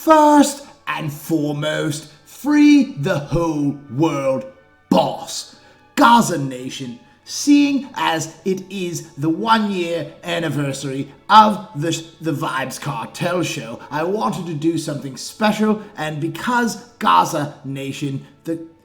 First and foremost, free the whole world, boss. Gaza Nation, seeing as it is the 1-year anniversary of the Vybz Kartel show, I wanted to do something special, and because Gaza Nation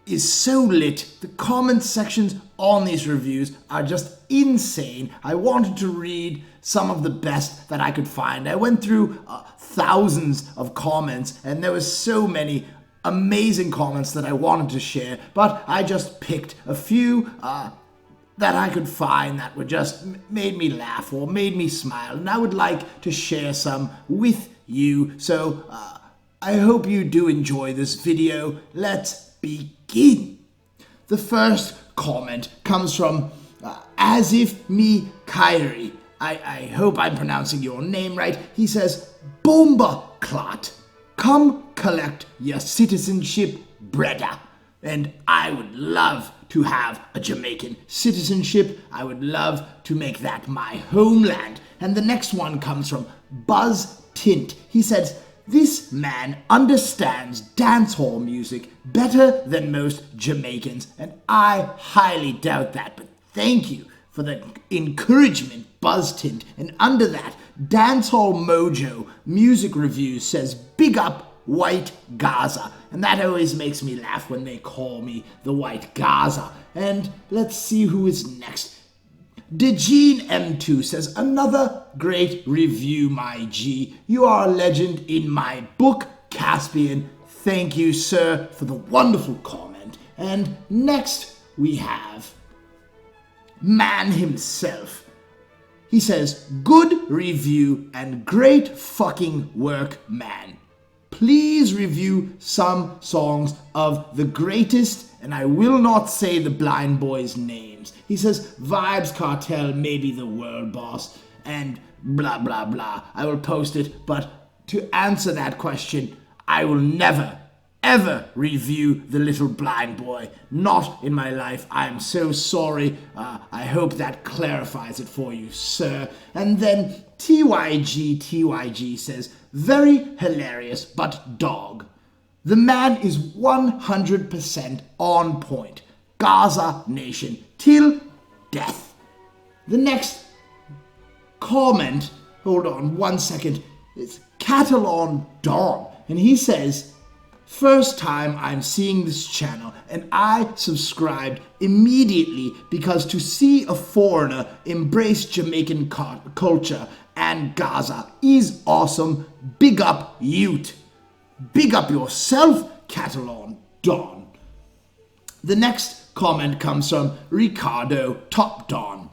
is so lit, the comment sections on these reviews are just insane. I wanted to read some of the best that I could find. I went through thousands of comments, and there was so many amazing comments that I wanted to share, but I just picked a few that I could find that were just made me laugh or made me smile, and I would like to share some with you. So I hope you do enjoy this video. Let's begin. The first comment comes from As If Me Kyrie. I hope I'm pronouncing your name right. He says, Bomba Clot, come collect your citizenship, brother. And I would love to have a Jamaican citizenship. I would love to make that my homeland. And the next one comes from Buzz Tint. He says, this man understands dancehall music better than most Jamaicans, and I highly doubt that, but thank you for the encouragement, Buzz Tint. And under that, Dancehall Mojo Music Reviews says, big up White Gaza. And that always makes me laugh when they call me the White Gaza. And let's see who is next. Dejeen M2 says, another great review, my G. You are a legend in my book, Caspian. Thank you, sir, for the wonderful comment. And next we have Man himself. He says, good review and great fucking work, man. Please review some songs of the greatest, and I will not say the blind boys' names. He says, Vybz Kartel may be the world boss, and blah, blah, blah. I will post it, but to answer that question, I will never, ever review the little blind boy. Not in my life. I am so sorry. I hope that clarifies it for you, sir. And then TYG says, very hilarious, but dog. The man is 100% on point. Gaza Nation, till death. The next comment, hold on 1 second, it's Catalan Dawn. And he says, first time I'm seeing this channel, and I subscribed immediately because to see a foreigner embrace Jamaican culture and Gaza is awesome. Big up, Ute. Big up yourself, Catalan Dawn. The next comment comes from Ricardo Top Dawn.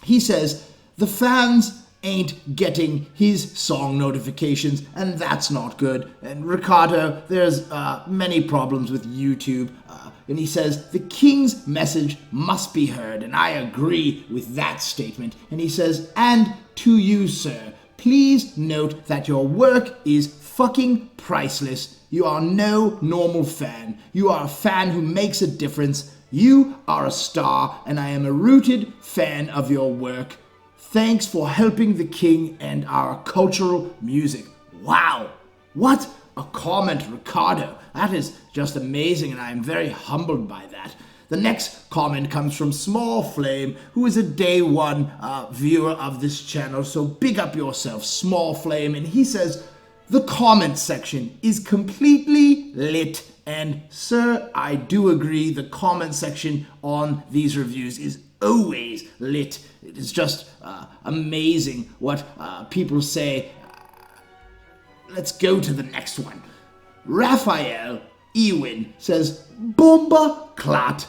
He says, the fans ain't getting his song notifications, and that's not good. And Ricardo, there's many problems with YouTube. And he says, the king's message must be heard, and I agree with that statement. And he says, and to you, sir, please note that your work is fucking priceless. You are no normal fan. You are a fan who makes a difference. You are a star, and I am a rooted fan of your work. Thanks for helping the king and our cultural music. Wow, what a comment, Ricardo. That is just amazing, and I am very humbled by that. The next comment comes from Small Flame, who is a day one viewer of this channel, so big up yourself, Small Flame. And he says, the comment section is completely lit. And sir, I do agree, the comment section on these reviews is always lit. It is just amazing what people say. Let's go to the next one. Raphael Ewin says, Bomba Clat.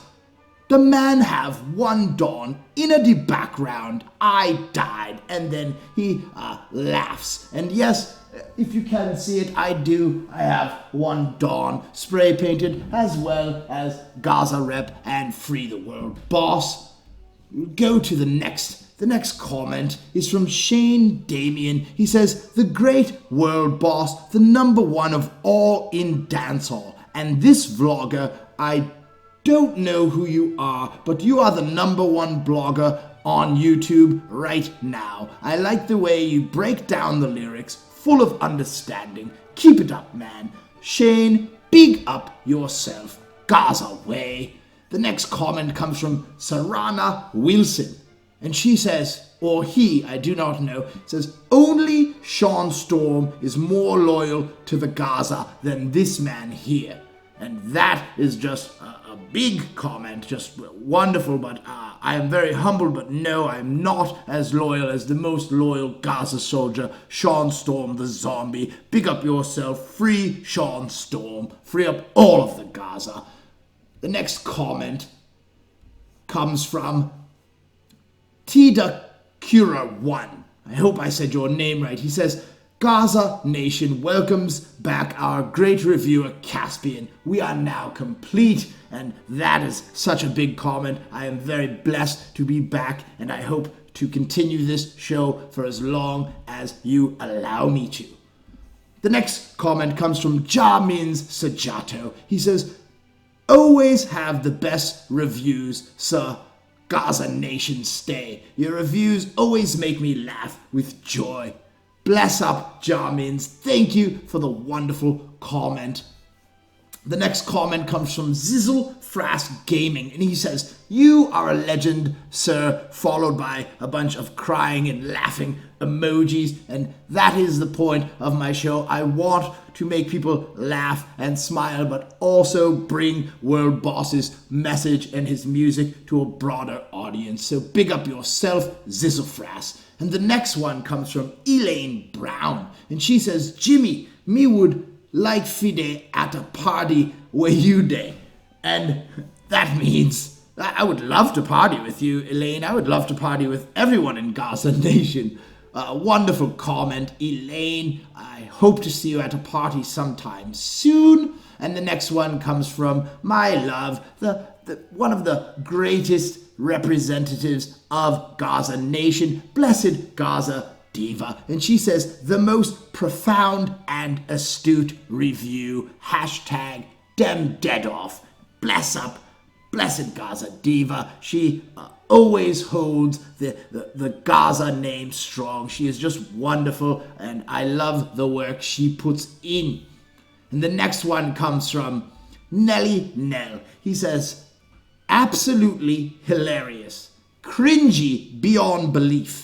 The man have one dawn in the background. I died. And then he laughs. And yes, if you can see it, I do. I have one dawn spray painted, as well as Gaza Rep and Free the World Boss. Go to the next. The next comment is from Shane Damien. He says, the great world boss, the number one of all in dancehall. And this vlogger, I don't know who you are, but you are the number one blogger on YouTube right now. I like the way you break down the lyrics. full of understanding. Keep it up, man. Shane, big up yourself. Gaza way. The next comment comes from Sarana Wilson. And she says, or he, I do not know, says, only Sean Storm is more loyal to the Gaza than this man here. And that is just a big comment, just wonderful, but I am very humble, but no, I'm not as loyal as the most loyal Gaza soldier, Sean Storm the zombie. Big up yourself, free Sean Storm, free up all of the Gaza. The next comment comes from Tida Kura1. I hope I said your name right. He says, Gaza Nation welcomes back our great reviewer Caspian. We are now complete, and that is such a big comment. I am very blessed to be back, and I hope to continue this show for as long as you allow me to. The next comment comes from Jamins Sajato. He says, always have the best reviews, sir. Gaza Nation stay. Your reviews always make me laugh with joy. Bless up, Jarmins. Thank you for the wonderful comment. The next comment comes from Zizzle Frass Gaming, and he says, you are a legend, sir, followed by a bunch of crying and laughing emojis, and that is the point of my show. I want to make people laugh and smile, but also bring World Boss's message and his music to a broader audience. So big up yourself, Zizzle Frass. And the next one comes from Elaine Brown, and she says, Jimmy, me would like Fide at a party where you day. And that means I would love to party with you, Elaine. I would love to party with everyone in Gaza Nation. Wonderful comment, Elaine. I hope to see you at a party sometime soon. And the next one comes from my love, one of the greatest representatives of Gaza Nation, Blessed Gaza Diva. And she says, the most profound and astute review, hashtag dem dead off. Bless up, Blessed Gaza Diva. She always holds the Gaza name strong. She is just wonderful, and I love the work she puts in. And the next one comes from Nelly Nell. He says, absolutely hilarious, cringy beyond belief.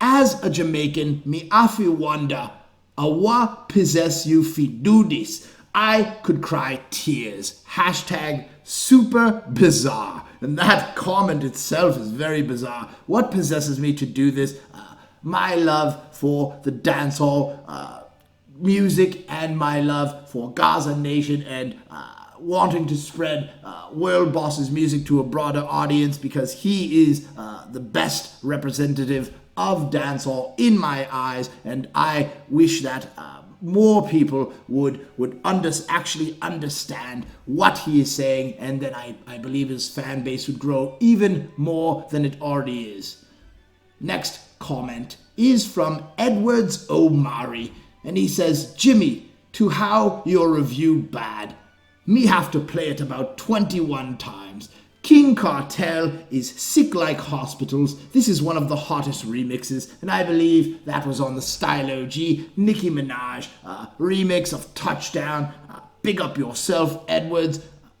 As a Jamaican, me afi wonder, what possess you fi do this? I could cry tears. Hashtag super bizarre. And that comment itself is very bizarre. What possesses me to do this? My love for the dancehall music and my love for Gaza Nation and wanting to spread World Boss's music to a broader audience because he is the best representative of dancehall in my eyes, and I wish that more people would actually understand what he is saying, and then I believe his fan base would grow even more than it already is. Next comment is from Edwards Omari, and he says, Jimmy, to how your review bad. Me have to play it about 21 times. King Cartel is sick like hospitals. This is one of the hottest remixes, and I believe that was on the Style OG Nicki Minaj remix of Touchdown. Big up yourself, Edwards.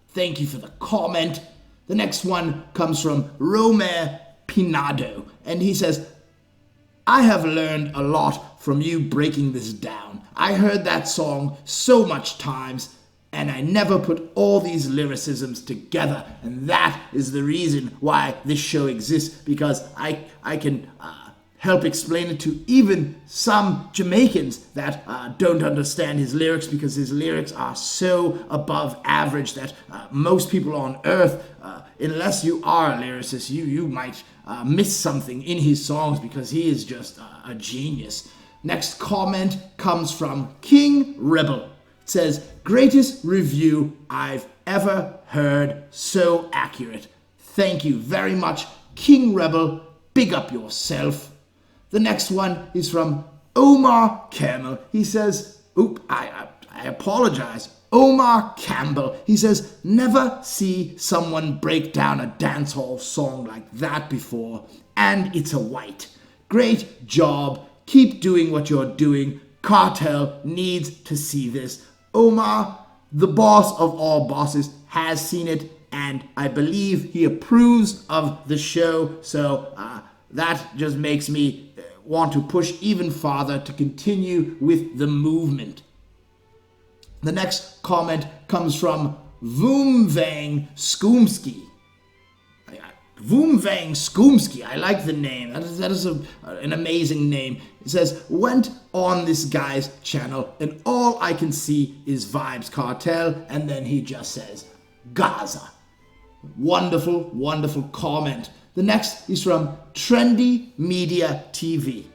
Thank you for the comment. The next one comes from Romer Pinado, and he says, I have learned a lot from you breaking this down. I heard that song so much times, and I never put all these lyricisms together, and that is the reason why this show exists, because I can help explain it to even some Jamaicans that don't understand his lyrics, because his lyrics are so above average that most people on earth, unless you are a lyricist, you might miss something in his songs, because he is just a genius. Next comment comes from King Rebel. It says, greatest review I've ever heard, so accurate. Thank you very much, King Rebel. Big up yourself. The next one is from Omar Campbell. He says, I apologize. Omar Campbell. He says, never see someone break down a dancehall song like that before, and it's a white. Great job. Keep doing what you're doing. Kartel needs to see this. Omar, the boss of all bosses, has seen it, and I believe he approves of the show. So that just makes me want to push even farther to continue with the movement. The next comment comes from Voomvang Skoomski. Voomvang Skoomski, I like the name. That is an amazing name. It says, went on this guy's channel and all I can see is Vybz Kartel, and then he just says, Gaza. Wonderful, wonderful comment. The next is from Trendy Media TV.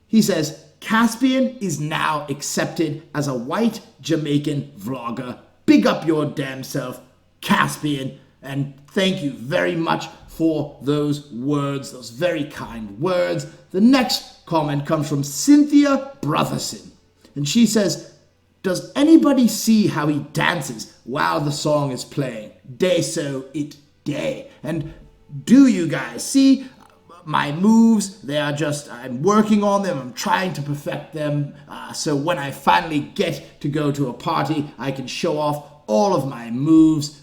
He says, Caspian is now accepted as a white Jamaican vlogger. Big up your damn self, Caspian. And thank you very much for those words, those very kind words. The next comment comes from Cynthia Brotherson. And she says, does anybody see how he dances while the song is playing? Day so it day. And do you guys see my moves? They are just, I'm working on them. I'm trying to perfect them. So when I finally get to go to a party, I can show off all of my moves.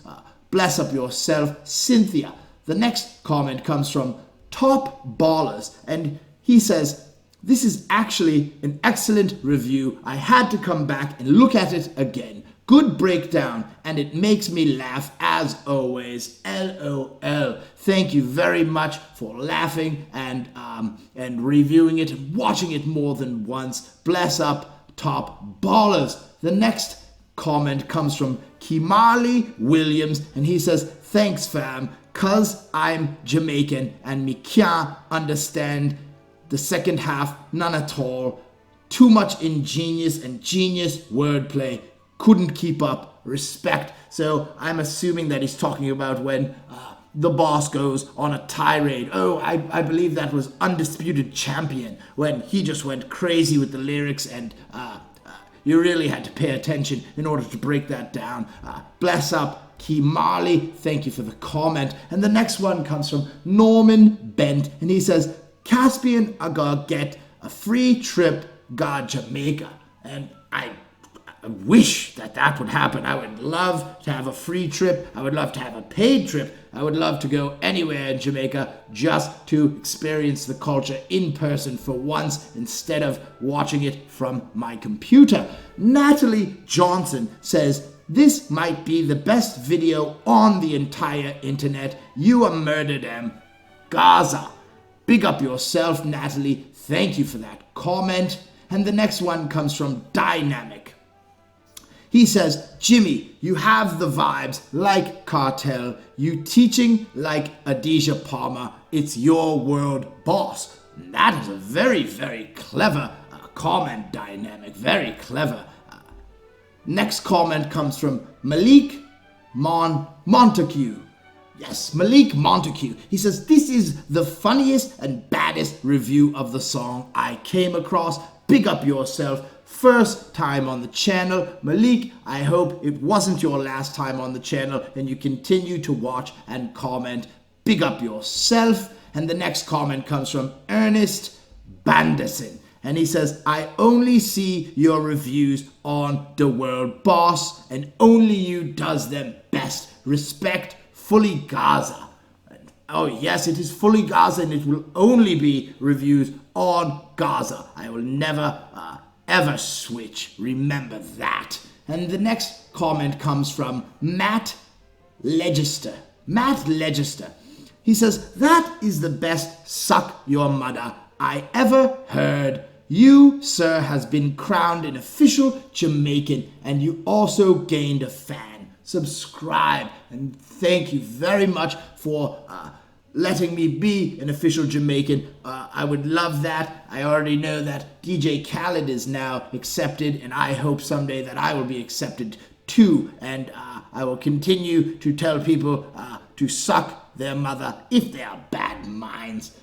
Bless up yourself, Cynthia. The next comment comes from Top Ballers, and he says, this is actually an excellent review. I had to come back and look at it again. Good breakdown, and it makes me laugh as always. LOL. Thank you very much for laughing and reviewing it and watching it more than once. Bless up, Top Ballers. The next comment comes from Kimali Williams, and he says, thanks fam, cause I'm Jamaican and me can't understand the second half none at all. Too much ingenious and genius wordplay. Couldn't keep up. Respect. So I'm assuming that he's talking about when the boss goes on a tirade. Oh, I believe that was Undisputed Champion, when he just went crazy with the lyrics, and you really had to pay attention in order to break that down. Bless up, Kimali. Thank you for the comment. And the next one comes from Norman Bent, and he says, Caspian, I gotta get a free trip to Jamaica. And I wish that would happen. I would love to have a free trip. I would love to have a paid trip. I would love to go anywhere in Jamaica just to experience the culture in person for once instead of watching it from my computer. Natalie Johnson says, this might be the best video on the entire internet. You are murdered them. Gaza. Big up yourself, Natalie. Thank you for that comment. And the next one comes from Dynamic. He says, Jimmy, you have the vibes like Kartel. You teaching like Adidja Palmer. It's your world, boss. And that is a very, very clever comment, Dynamic. Very clever. Next comment comes from Malik Montague. Yes, Malik Montague. He says, this is the funniest and baddest review of the song I came across. Big up yourself. First time on the channel. Malik, I hope it wasn't your last time on the channel and you continue to watch and comment. Big up yourself. And the next comment comes from Ernest Banderson. And he says, I only see your reviews on The World Boss and only you does them best. Respect, Fully Gaza. Oh yes, it is Fully Gaza and it will only be reviews on Gaza. I will never ever switch. Remember that. And the next comment comes from Matt Legister. Matt Legister. He says, that is the best suck your mother I ever heard. You, sir, has been crowned an official Jamaican and you also gained a fan. Subscribe, and thank you very much for letting me be an official Jamaican. I would love that. I already know that DJ Khaled is now accepted, and I hope someday that I will be accepted too. And I will continue to tell people to suck their mother if they are bad minds.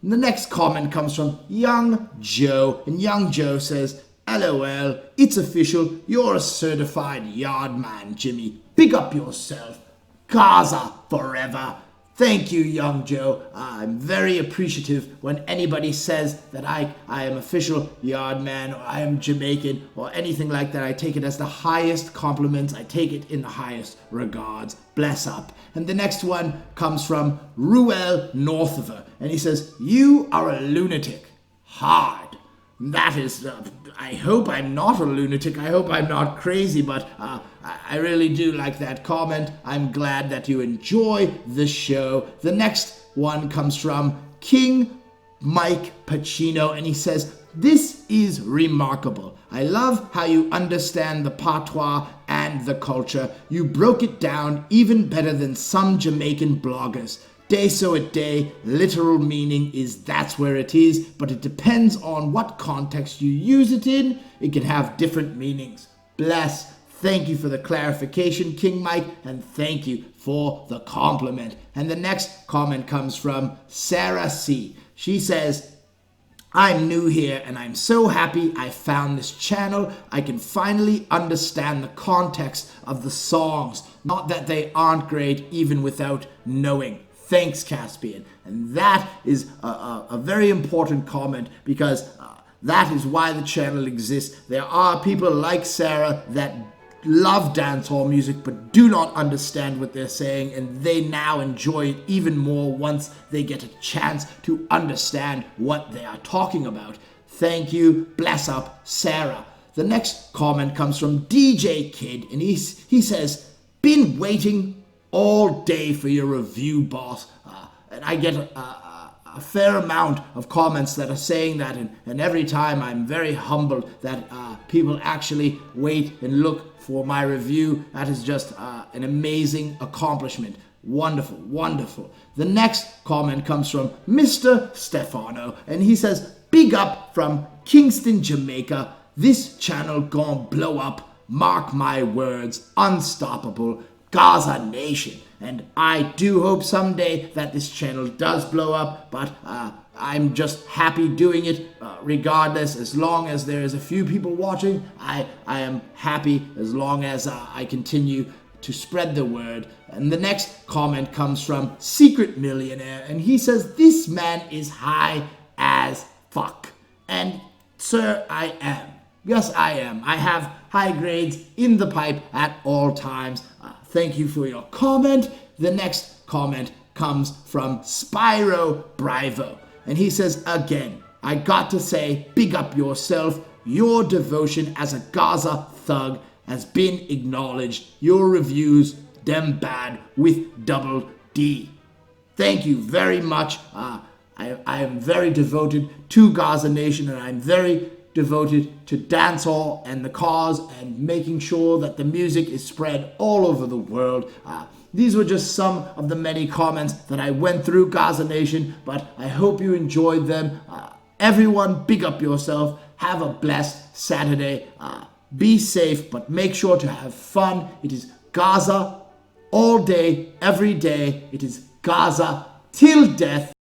And the next comment comes from Young Joe, and Young Joe says, LOL, it's official. You're a certified yard man, Jimmy. Big up yourself. Gaza forever. Thank you, Young Joe. I'm very appreciative when anybody says that I am official Yardman, or I am Jamaican, or anything like that. I take it as the highest compliments. I take it in the highest regards. Bless up. And the next one comes from Ruel Northover, and he says, "You are a lunatic. Hard." That is, I hope I'm not a lunatic. I hope I'm not crazy, but I really do like that comment. I'm glad that you enjoy the show. The next one comes from King Mike Pacino, and he says, "This is remarkable. I love how you understand the patois and the culture. You broke it down even better than some Jamaican bloggers. Day so a day, literal meaning is that's where it is, but it depends on what context you use it in. It can have different meanings. Bless." Thank you for the clarification, King Mike, and thank you for the compliment. And the next comment comes from Sarah C. She says, "I'm new here and I'm so happy I found this channel. I can finally understand the context of the songs. Not that they aren't great even without knowing. Thanks, Caspian." And that is a very important comment, because that is why the channel exists. There are people like Sarah that love dancehall music but do not understand what they're saying, and they now enjoy it even more once they get a chance to understand what they are talking about. Thank you. Bless up, Sarah. The next comment comes from DJ Kid, and he says, "Been waiting all day for your review, boss." And I get a fair amount of comments that are saying that, and every time I'm very humbled that people actually wait and look for my review. That is just an amazing accomplishment. Wonderful, wonderful. The next comment comes from Mr. Stefano, and he says, "Big up from Kingston, Jamaica. This channel gon' blow up. Mark my words. Unstoppable. Gaza Nation." And I do hope someday that this channel does blow up, but I'm just happy doing it regardless. As long as there is a few people watching, I am happy as long as I continue to spread the word. And the next comment comes from Secret Millionaire, and he says, "This man is high as fuck." And sir, I am. Yes, I am. I have high grades in the pipe at all times. Thank you for your comment. The next comment comes from Spyro Bravo, and he says, "Again, I got to say, big up yourself. Your devotion as a Gaza thug has been acknowledged. Your reviews, them bad with double D." Thank you very much. I am very devoted to Gaza Nation, and I'm very devoted to dancehall and the cause and making sure that the music is spread all over the world. These were just some of the many comments that I went through, Gaza Nation, but I hope you enjoyed them. Everyone, big up yourself. Have a blessed Saturday. Be safe, but make sure to have fun. It is Gaza all day, every day. It is Gaza till death.